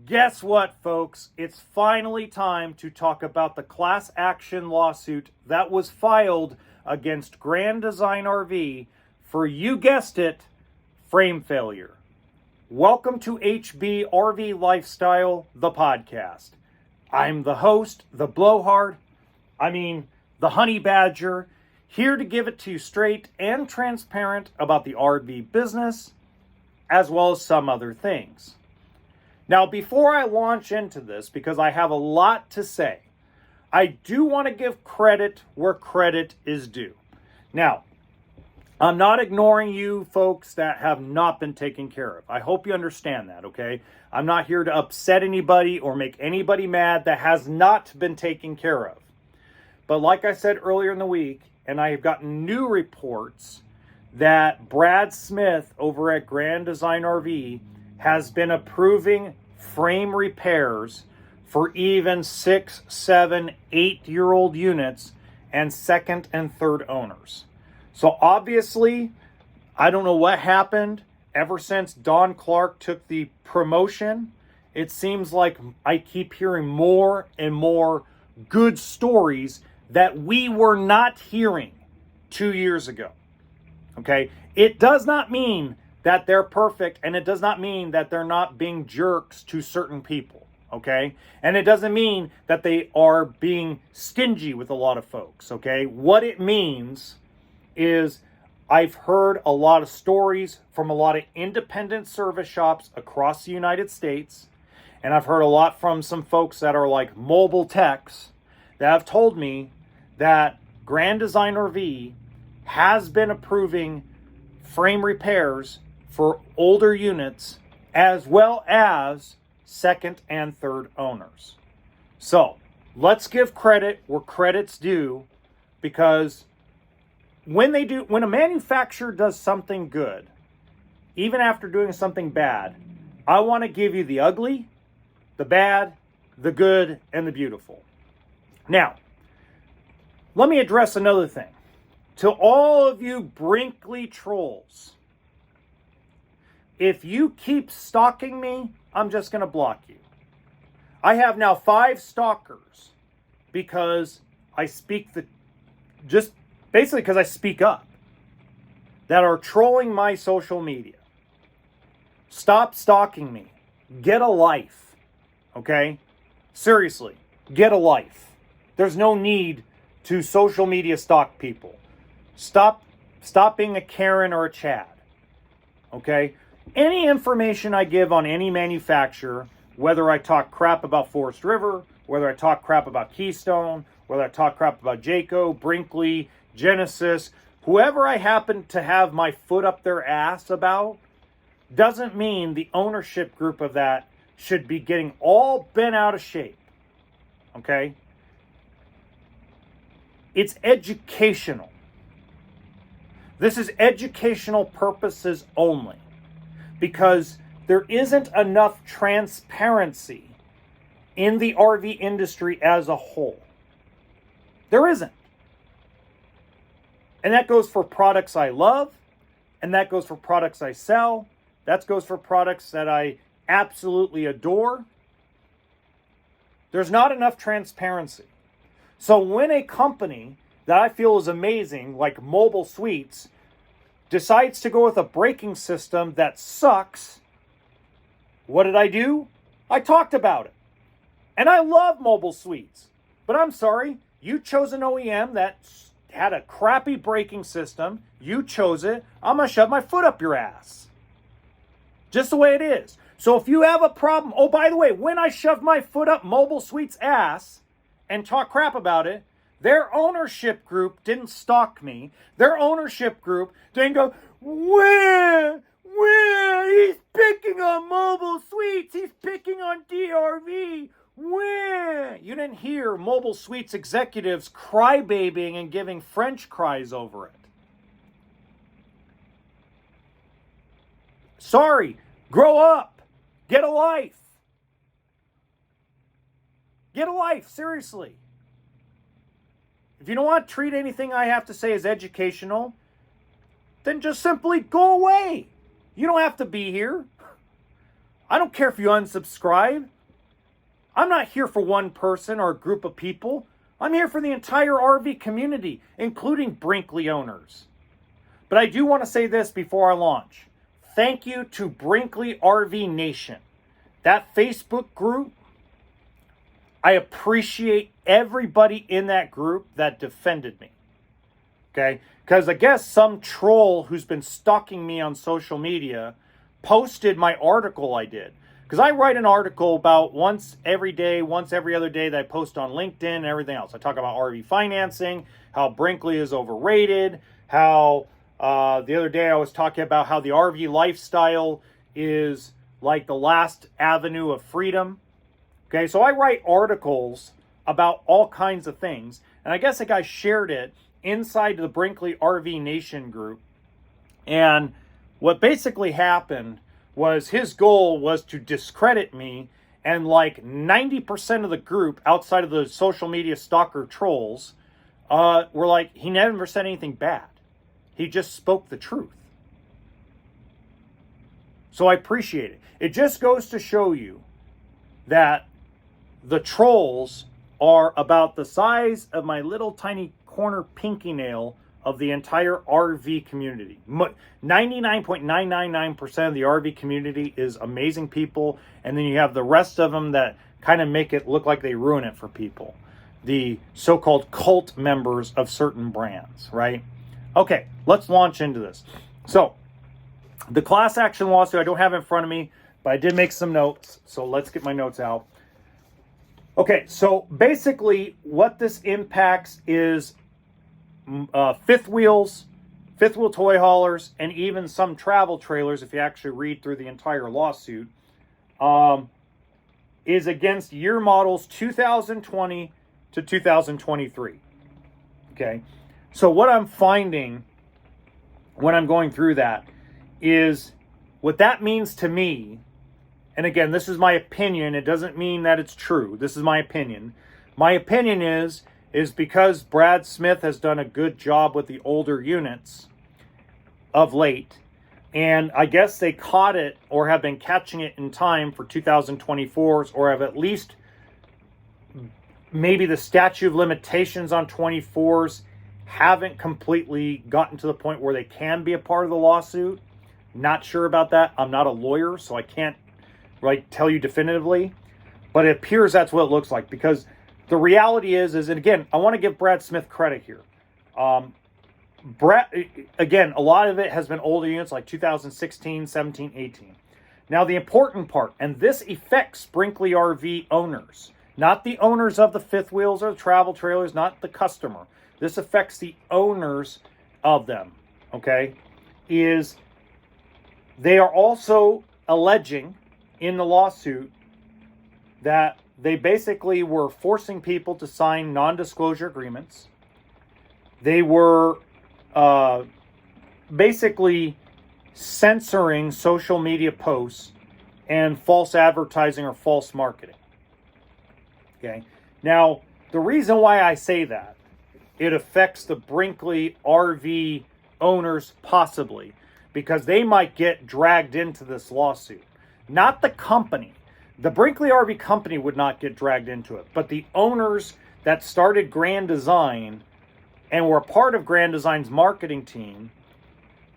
Guess what, folks? It's finally time to talk about the class action lawsuit that was filed against Grand Design RV for, you guessed it, frame failure. Welcome to HB RV Lifestyle, the podcast. I'm the host, the the honey badger, here to give it to you straight and transparent about the RV business, as well as some other things. Now, before I launch into this, because I have a lot to say, I do want to give credit where credit is due. Now, I'm not ignoring you folks that have not been taken care of. I hope you understand that, okay? I'm not here to upset anybody or make anybody mad that has not been taken care of. But like I said earlier in the week, and I have gotten new reports that Brad Smith over at Grand Design RV has been approving frame repairs for even 6, 7, 8-year-old units and second and third owners. So obviously, I don't know what happened ever since Don Clark took the promotion. It seems like I keep hearing more and more good stories that we were not hearing 2 years ago. Okay? It does not mean that they're perfect, and it does not mean that they're not being jerks to certain people, okay? And it doesn't mean that they are being stingy with a lot of folks, okay? What it means is I've heard a lot of stories from a lot of independent service shops across the United States, and I've heard a lot from some folks that are like mobile techs that have told me that Grand Design RV has been approving frame repairs for older units as well as second and third owners. So let's give credit where credit's due, because when a manufacturer does something good, even after doing something bad, I want to give you the ugly, the bad, the good, and the beautiful. Now, let me address another thing. To all of you Brinkley trolls, if you keep stalking me, I'm just going to block you. I have now 5 stalkers because I speak because I speak up, that are trolling my social media. Stop stalking me. Get a life. Okay? Seriously, get a life. There's no need to social media stalk people. Stop being a Karen or a Chad. Okay? Any information I give on any manufacturer, whether I talk crap about Forest River, whether I talk crap about Keystone, whether I talk crap about Jayco, Brinkley, Genesis, whoever I happen to have my foot up their ass about, doesn't mean the ownership group of that should be getting all bent out of shape. Okay? It's educational. This is educational purposes only, because there isn't enough transparency in the RV industry as a whole. There isn't. And that goes for products I love, and that goes for products I sell, that goes for products that I absolutely adore. There's not enough transparency. So when a company that I feel is amazing, like Mobile Suites, decides to go with a braking system that sucks, what did I do? I talked about it. And I love Mobile Suites. But I'm sorry, you chose an OEM that had a crappy braking system. You chose it. I'm going to shove my foot up your ass. Just the way it is. So if you have a problem, oh, by the way, when I shove my foot up Mobile Suites' ass and talk crap about it, their ownership group didn't stalk me. Their ownership group didn't go, where, he's picking on Mobile Suites, he's picking on DRV, where? You didn't hear Mobile Suites executives crybabying and giving French cries over it. Sorry, grow up, get a life. Get a life, seriously. If you don't want to treat anything I have to say as educational, then just simply go away. You don't have to be here. I don't care if you unsubscribe. I'm not here for one person or a group of people. I'm here for the entire RV community, including Brinkley owners. But I do want to say this before I launch. Thank you to Brinkley RV Nation. That Facebook group, I appreciate everybody in that group that defended me. Okay? Because I guess some troll who's been stalking me on social media posted my article I did. Because I write an article about once every day, once every other day that I post on LinkedIn and everything else. I talk about RV financing, how Brinkley is overrated, how the other day I was talking about how the RV lifestyle is like the last avenue of freedom. Okay, so I write articles about all kinds of things. And I guess a guy shared it inside the Brinkley RV Nation group. And what basically happened was his goal was to discredit me, and like 90% of the group outside of the social media stalker trolls were like, he never said anything bad. He just spoke the truth. So I appreciate it. It just goes to show you that the trolls are about the size of my little tiny corner pinky nail of the entire RV community. 99.999% of the RV community is amazing people, and then you have the rest of them that kind of make it look like they ruin it for people. The so-called cult members of certain brands, right? Okay, let's launch into this. So, the class action lawsuit I don't have in front of me, but I did make some notes, so let's get my notes out. Okay, so basically what this impacts is fifth wheel toy haulers, and even some travel trailers, if you actually read through the entire lawsuit, is against year models 2020 to 2023. Okay, so what I'm finding when I'm going through that is what that means to me, and again, this is my opinion, it doesn't mean that it's true, this is my opinion. My opinion is because Brad Smith has done a good job with the older units of late, and I guess they caught it or have been catching it in time for 2024s, or have at least maybe the statute of limitations on 24s haven't completely gotten to the point where they can be a part of the lawsuit. Not sure about that. I'm not a lawyer, so I can't tell you definitively, but it appears that's what it looks like, because the reality is, and again, I want to give Brad Smith credit here. Brad, again, a lot of it has been older units like 2016, 17, 18. Now, the important part, and this affects Brinkley RV owners, not the owners of the fifth wheels or the travel trailers, not the customer. This affects the owners of them, okay, is they are also alleging in the lawsuit that they basically were forcing people to sign non-disclosure agreements. They were basically censoring social media posts and false advertising or false marketing. Okay. Now, the reason why I say that, it affects the Brinkley RV owners possibly, because they might get dragged into this lawsuit. Not the company. The Brinkley RV company would not get dragged into it, but the owners that started Grand Design and were part of Grand Design's marketing team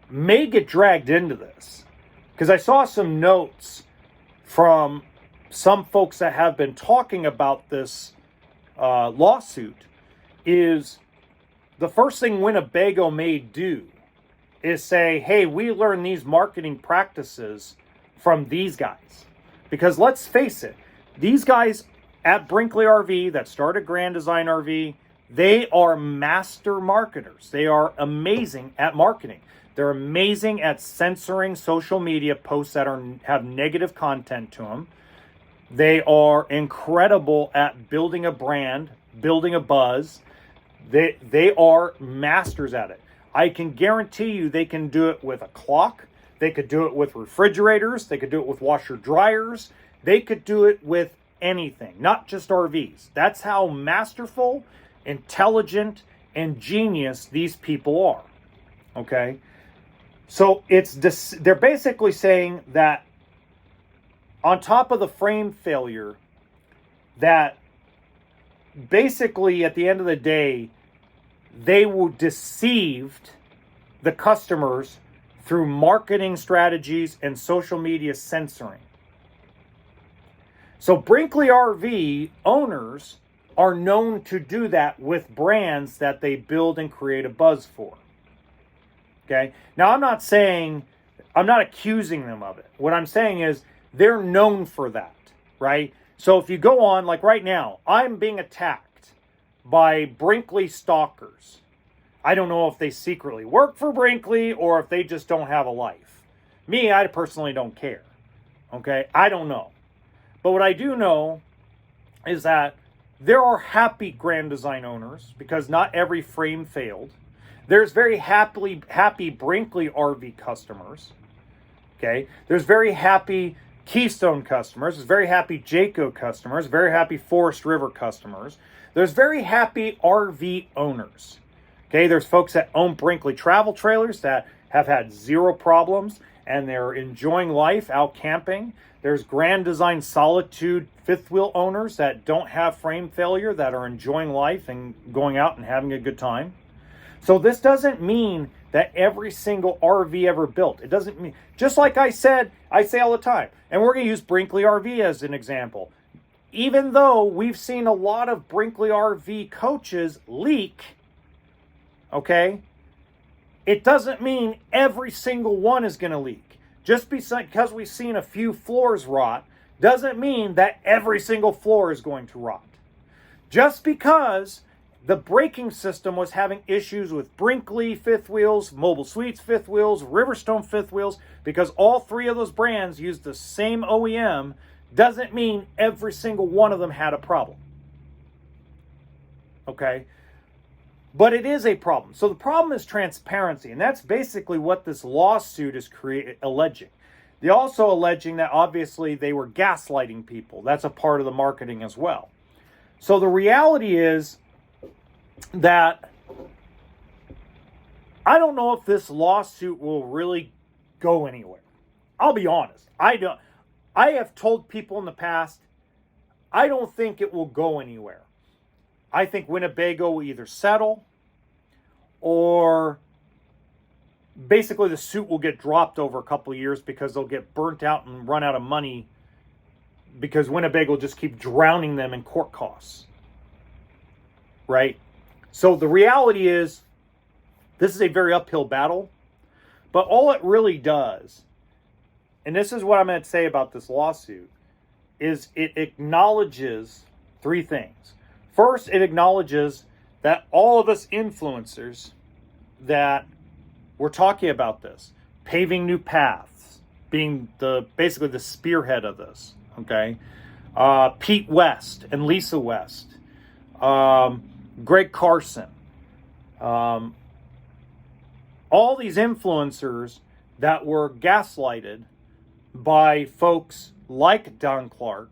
may get dragged into this. Because I saw some notes from some folks that have been talking about this lawsuit, is the first thing Winnebago may do is say, hey, we learned these marketing practices from these guys. Because let's face it, these guys at Brinkley RV that started Grand Design RV, they are master marketers. They are amazing at marketing. They're amazing at censoring social media posts that have negative content to them. They are incredible at building a brand, building a buzz. They are masters at it. I can guarantee you they can do it with a clock. They could do it with refrigerators. They could do it with washer dryers. They could do it with anything, not just RVs. That's how masterful, intelligent, and genius these people are. Okay? So they're basically saying that on top of the frame failure, that basically at the end of the day, they were deceived the customers through marketing strategies and social media censoring. So Brinkley RV owners are known to do that with brands that they build and create a buzz for. Okay? Now, I'm not accusing them of it. What I'm saying is they're known for that, right? So if you go on, like right now, I'm being attacked by Brinkley stalkers. I don't know if they secretly work for Brinkley or if they just don't have a life. Me, I personally don't care. Okay? I don't know. But what I do know is that there are happy Grand Design owners because not every frame failed. There's very happy Brinkley RV customers. Okay? There's very happy Keystone customers. There's very happy Jayco customers. Very happy Forest River customers. There's very happy RV owners. Okay? There's folks that own Brinkley travel trailers that have had zero problems and they're enjoying life out camping. There's Grand Design Solitude fifth wheel owners that don't have frame failure, that are enjoying life and going out and having a good time. So this doesn't mean that every single RV ever built. It doesn't mean, just like I say all the time, and we're going to use Brinkley RV as an example. Even though we've seen a lot of Brinkley RV coaches leak, okay, it doesn't mean every single one is going to leak. Just because we've seen a few floors rot doesn't mean that every single floor is going to rot. Just because the braking system was having issues with Brinkley fifth wheels, Mobile Suites fifth wheels, Riverstone fifth wheels, because all three of those brands use the same OEM, doesn't mean every single one of them had a problem. Okay? But it is a problem. So the problem is transparency, and that's basically what this lawsuit is alleging. They're also alleging that obviously they were gaslighting people. That's a part of the marketing as well. So the reality is that I don't know if this lawsuit will really go anywhere. I'll be honest. I have told people in the past, I don't think it will go anywhere. I think Winnebago will either settle or basically the suit will get dropped over a couple of years because they'll get burnt out and run out of money because Winnebago will just keep drowning them in court costs. Right? So the reality is this is a very uphill battle, but all it really does, and this is what I'm going to say about this lawsuit, is it acknowledges three things. First, it acknowledges that all of us influencers that we're talking about this, paving new paths, being basically the spearhead of this, okay? Pete West and Lisa West, Greg Carson, all these influencers that were gaslighted by folks like Don Clark,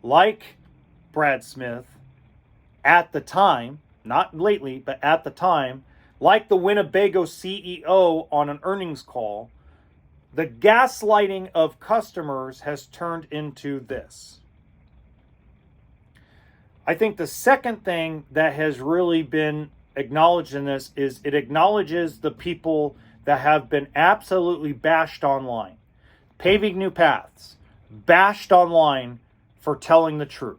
like Brad Smith, at the time, not lately, but at the time, like the Winnebago CEO on an earnings call, the gaslighting of customers has turned into this. I think the second thing that has really been acknowledged in this is it acknowledges the people that have been absolutely bashed online. Paving New Paths, bashed online for telling the truth.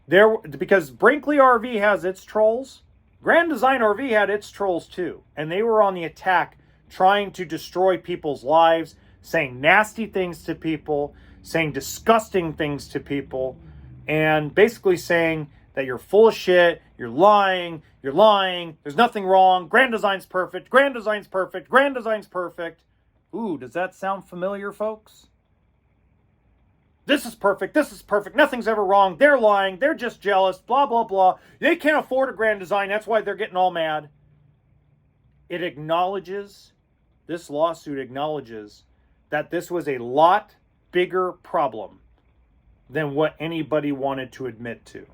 Because Brinkley RV has its trolls, Grand Design RV had its trolls too. And they were on the attack trying to destroy people's lives, saying nasty things to people, saying disgusting things to people, and basically saying that you're full of shit, you're lying, there's nothing wrong, Grand Design's perfect, Grand Design's perfect, Grand Design's perfect. Ooh, does that sound familiar, folks? This is perfect, nothing's ever wrong, they're lying, they're just jealous, blah, blah, blah. They can't afford a Grand Design, that's why they're getting all mad. It acknowledges, this lawsuit acknowledges that this was a lot bigger problem than what anybody wanted to admit to.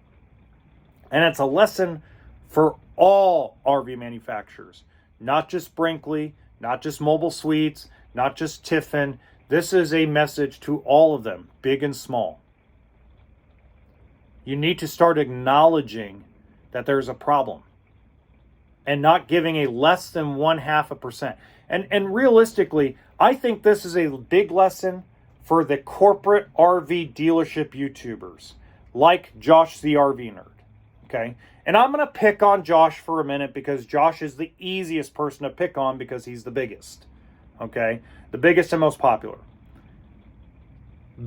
And it's a lesson for all RV manufacturers, not just Brinkley, not just Mobile Suites, not just Tiffin. This is a message to all of them, big and small. You need to start acknowledging that there's a problem and not giving a less than 0.5%. And realistically, I think this is a big lesson for the corporate RV dealership YouTubers like Josh the RV Nerd. Okay? And I'm going to pick on Josh for a minute because Josh is the easiest person to pick on because he's the biggest. Okay? The biggest and most popular.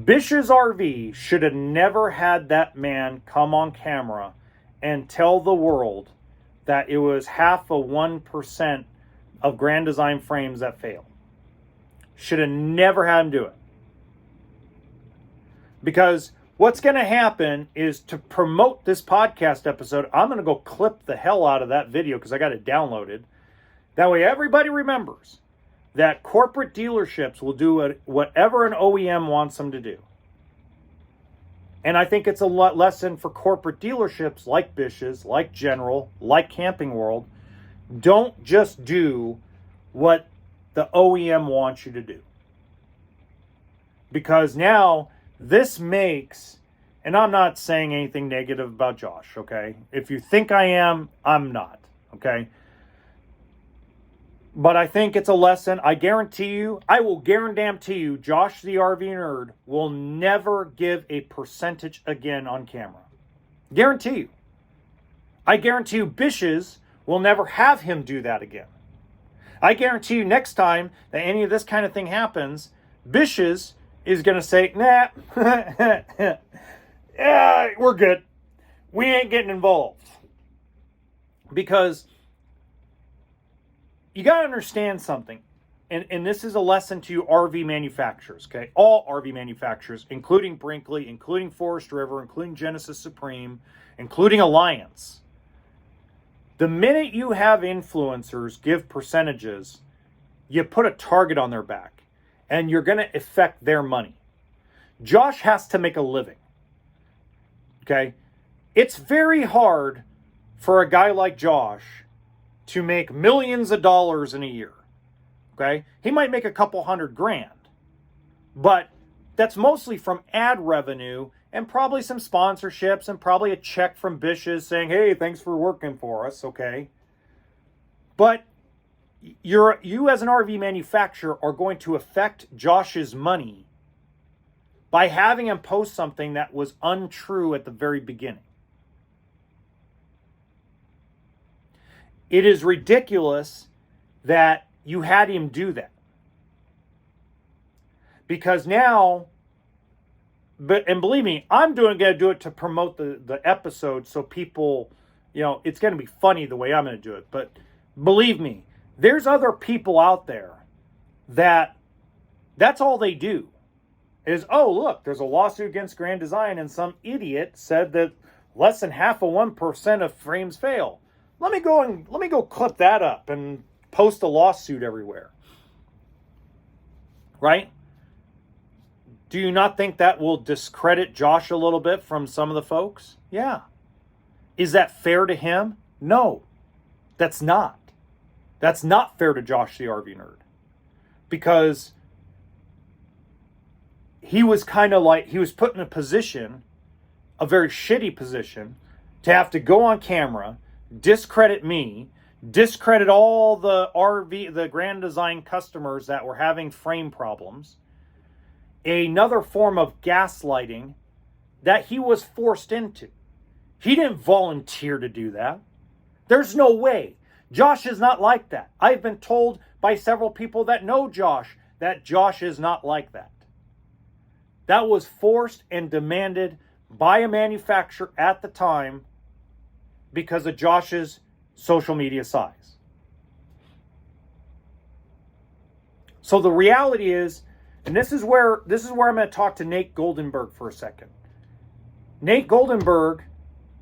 Bish's RV should have never had that man come on camera and tell the world that it was 0.5% of Grand Design frames that fail. Should have never had him do it. Because what's going to happen is, to promote this podcast episode, I'm going to go clip the hell out of that video because I got it downloaded. That way everybody remembers that corporate dealerships will do whatever an OEM wants them to do. And I think it's a lesson for corporate dealerships like Bish's, like General, like Camping World. Don't just do what the OEM wants you to do. Because now this makes, and I'm not saying anything negative about Josh, okay? If you think I am, I'm not, okay? But I think it's a lesson. I guarantee you, I will guarantee you, Josh the RV Nerd will never give a percentage again on camera. Guarantee you. I guarantee you, Bish's will never have him do that again. I guarantee you, next time that any of this kind of thing happens, Bish's is going to say, nah, yeah, we're good. We ain't getting involved. Because you got to understand something, and this is a lesson to you RV manufacturers, okay? All RV manufacturers, including Brinkley, including Forest River, including Genesis Supreme, including Alliance. The minute you have influencers give percentages, you put a target on their back, and you're going to affect their money. Josh has to make a living, okay? It's very hard for a guy like Josh to make millions of dollars in a year, okay? He might make a couple $100,000, but that's mostly from ad revenue and probably some sponsorships and probably a check from Bish's saying, hey, thanks for working for us, okay? But you as an RV manufacturer are going to affect Josh's money by having him post something that was untrue at the very beginning. It is ridiculous that you had him do that. Because now, and believe me, I'm going to do it to promote the episode so people, it's going to be funny the way I'm going to do it. But believe me, there's other people out there that's all they do. Is, oh, look, there's a lawsuit against Grand Design and some idiot said that less than 0.5% of frames fail. Let me go clip that up and post a lawsuit everywhere. Right? Do you not think that will discredit Josh a little bit from some of the folks? Yeah. Is that fair to him? No. That's not. That's not fair to Josh the RV Nerd. Because he was kind of like, he was put in a position, a very shitty position, to have to go on camera, discredit me, discredit all the Grand Design customers that were having frame problems. Another form of gaslighting that he was forced into. He didn't volunteer to do that. There's no way. Josh is not like that. I've been told by several people that know Josh that Josh is not like that. That was forced and demanded by a manufacturer at the time because of Josh's social media size. So the reality is, and this is where I'm going to talk to Nate Goldenberg for a second. Nate Goldenberg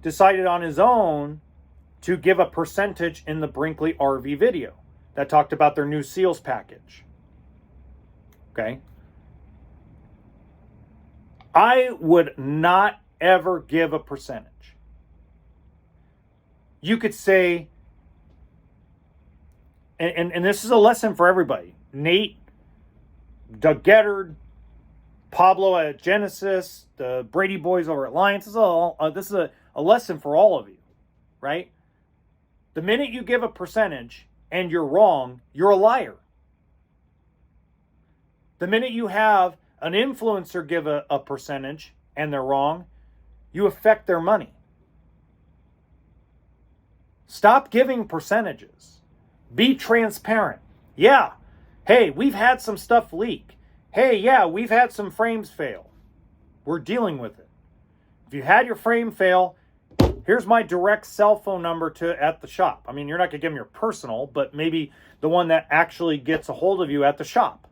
decided on his own to give a percentage in the Brinkley RV video that talked about their new seals package. Okay? I would not ever give a percentage. You could say, and this is a lesson for everybody. Nate, Doug Gettard, Pablo at Genesis, the Brady boys over at Alliance. This is a lesson for all of you, right? The minute you give a percentage and you're wrong, you're a liar. The minute you have an influencer give a percentage and they're wrong, you affect their money. Stop giving percentages. Be transparent. Yeah. Hey, we've had some stuff leak. Hey, yeah, we've had some frames fail. We're dealing with it. If you had your frame fail, here's my direct cell phone number at the shop. I mean, you're not going to give them your personal, but maybe the one that actually gets a hold of you at the shop.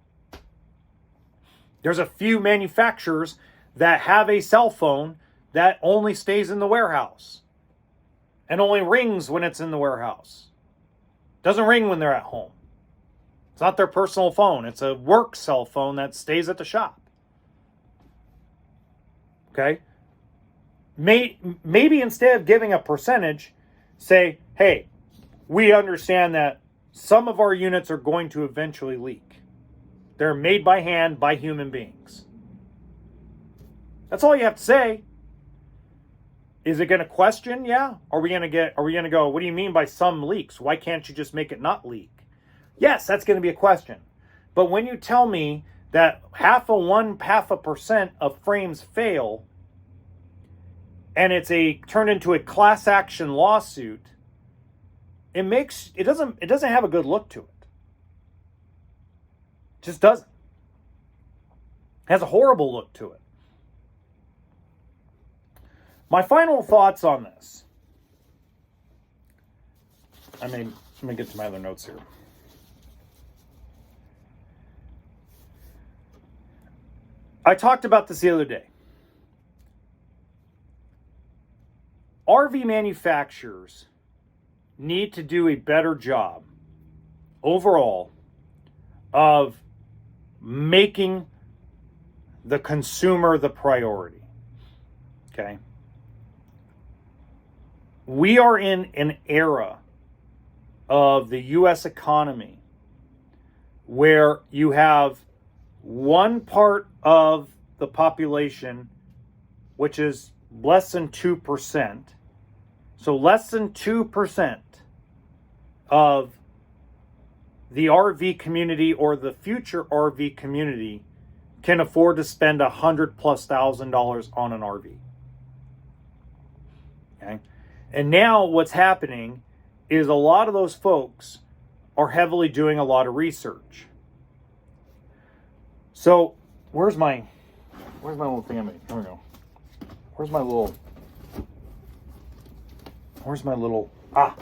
There's a few manufacturers that have a cell phone that only stays in the warehouse and only rings when it's in the warehouse. Doesn't ring when they're at home. It's not their personal phone. It's a work cell phone that stays at the shop. Okay? Maybe instead of giving a percentage, say, hey, we understand that some of our units are going to eventually leak. They're made by hand by human beings. That's all you have to say. Is it going to question? Yeah. Are we going to go, what do you mean by some leaks? Why can't you just make it not leak? Yes, that's going to be a question. But when you tell me that 0.5% of frames fail and it's turned into a class action lawsuit, it doesn't have a good look to it. It just doesn't. It has a horrible look to it. My final thoughts on this. Let me get to my other notes here. I talked about this the other day. RV manufacturers need to do a better job overall of making the consumer the priority. Okay? We are in an era of the U.S. economy where you have one part of the population, which is less than 2%. So less than 2% of the RV community or the future RV community can afford to spend $100,000+ on an RV. Okay? And now what's happening is a lot of those folks are heavily doing a lot of research. So where's my little thing I made? Here we go. Where's my little, aha.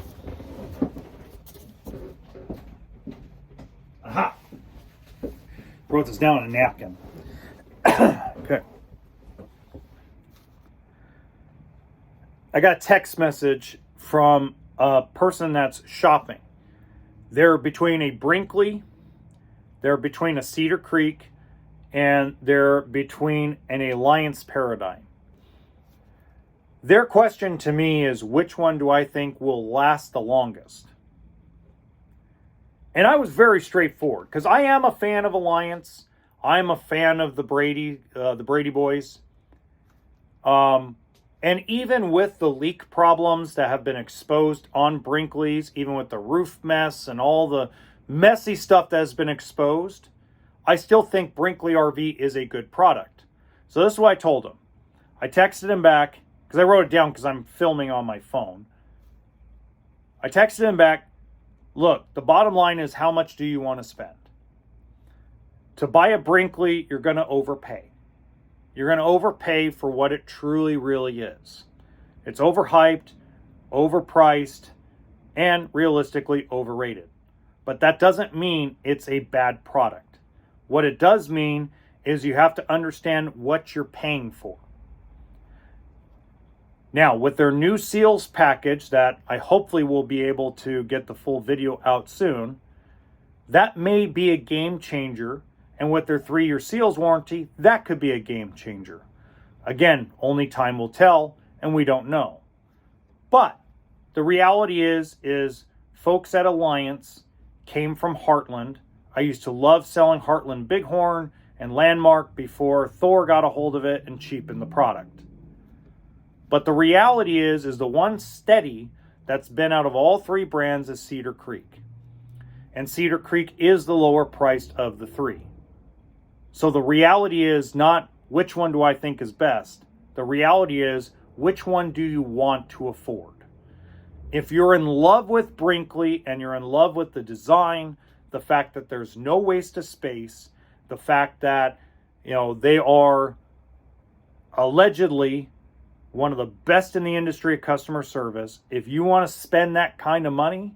Wrote this down on a napkin. Okay. I got a text message from a person that's shopping. They're between a Brinkley, they're between a Cedar Creek, and they're between an Alliance Paradigm. Their question to me is, which one do I think will last the longest? And I was very straightforward, because I am a fan of Alliance. I'm a fan of the Brady boys. And even with the leak problems that have been exposed on Brinkley's, even with the roof mess and all the messy stuff that has been exposed, I still think Brinkley RV is a good product. So this is what I told him. I texted him back, because I wrote it down because I'm filming on my phone. I texted him back, look, the bottom line is, how much do you want to spend? To buy a Brinkley, you're going to overpay. You're going to overpay for what it truly, really is. It's overhyped, overpriced, and realistically overrated. But that doesn't mean it's a bad product. What it does mean is you have to understand what you're paying for. Now, with their new seals package that I hopefully will be able to get the full video out soon, that may be a game changer. And with their 3-year seals warranty, that could be a game changer. Again, only time will tell, and we don't know. But the reality is folks at Alliance came from Heartland, I used to love selling Heartland Bighorn and Landmark before Thor got a hold of it and cheapened the product. But the reality is the one steady that's been out of all three brands is Cedar Creek. And Cedar Creek is the lower priced of the three. So the reality is not which one do I think is best. The reality is which one do you want to afford? If you're in love with Brinkley and you're in love with the design, the fact that there's no waste of space, the fact that, they are allegedly one of the best in the industry of customer service. If you want to spend that kind of money,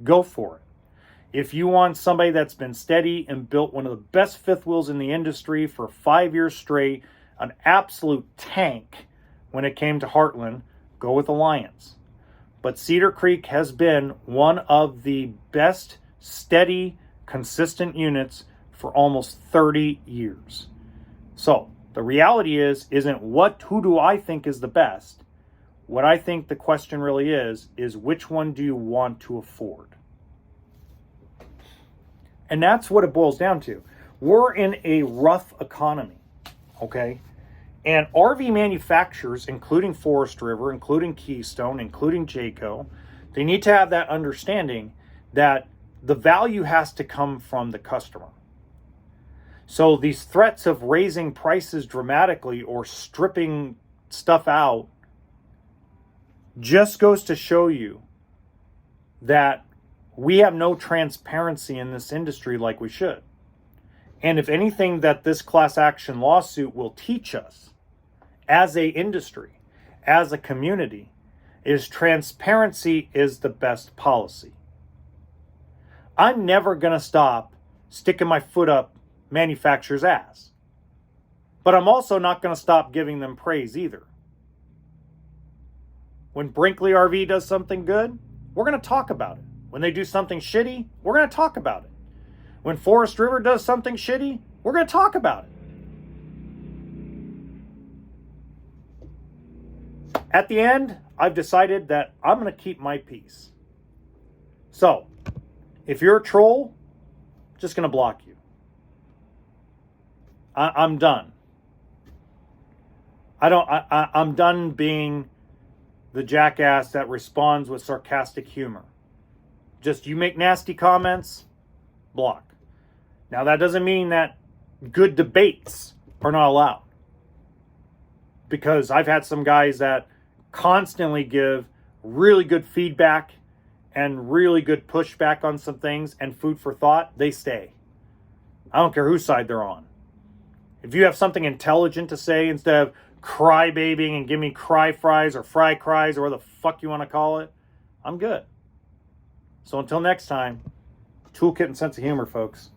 go for it. If you want somebody that's been steady and built one of the best fifth wheels in the industry for 5 years straight, an absolute tank when it came to Heartland, go with Alliance. But Cedar Creek has been one of the best, steady, consistent units for almost 30 years. So the reality isn't who do I think is the best? What I think the question really is which one do you want to afford? And that's what it boils down to. We're in a rough economy, okay? And RV manufacturers, including Forest River, including Keystone, including Jayco, they need to have that understanding that the value has to come from the customer. So these threats of raising prices dramatically or stripping stuff out just goes to show you that we have no transparency in this industry like we should. And if anything that this class action lawsuit will teach us as a industry, as a community, is transparency is the best policy. I'm never going to stop sticking my foot up manufacturers' ass. But I'm also not going to stop giving them praise either. When Brinkley RV does something good, we're going to talk about it. When they do something shitty, we're going to talk about it. When Forest River does something shitty, we're going to talk about it. At the end, I've decided that I'm going to keep my peace. So, if you're a troll, I'm just going to block you. I'm done. I'm done being the jackass that responds with sarcastic humor. Just you make nasty comments, block. Now that doesn't mean that good debates are not allowed. Because I've had some guys that constantly give really good feedback and really good pushback on some things and food for thought, they stay. I don't care whose side they're on. If you have something intelligent to say instead of crybabying and give me cry fries or fry cries or whatever the fuck you want to call it, I'm good. So until next time, toolkit and sense of humor, folks.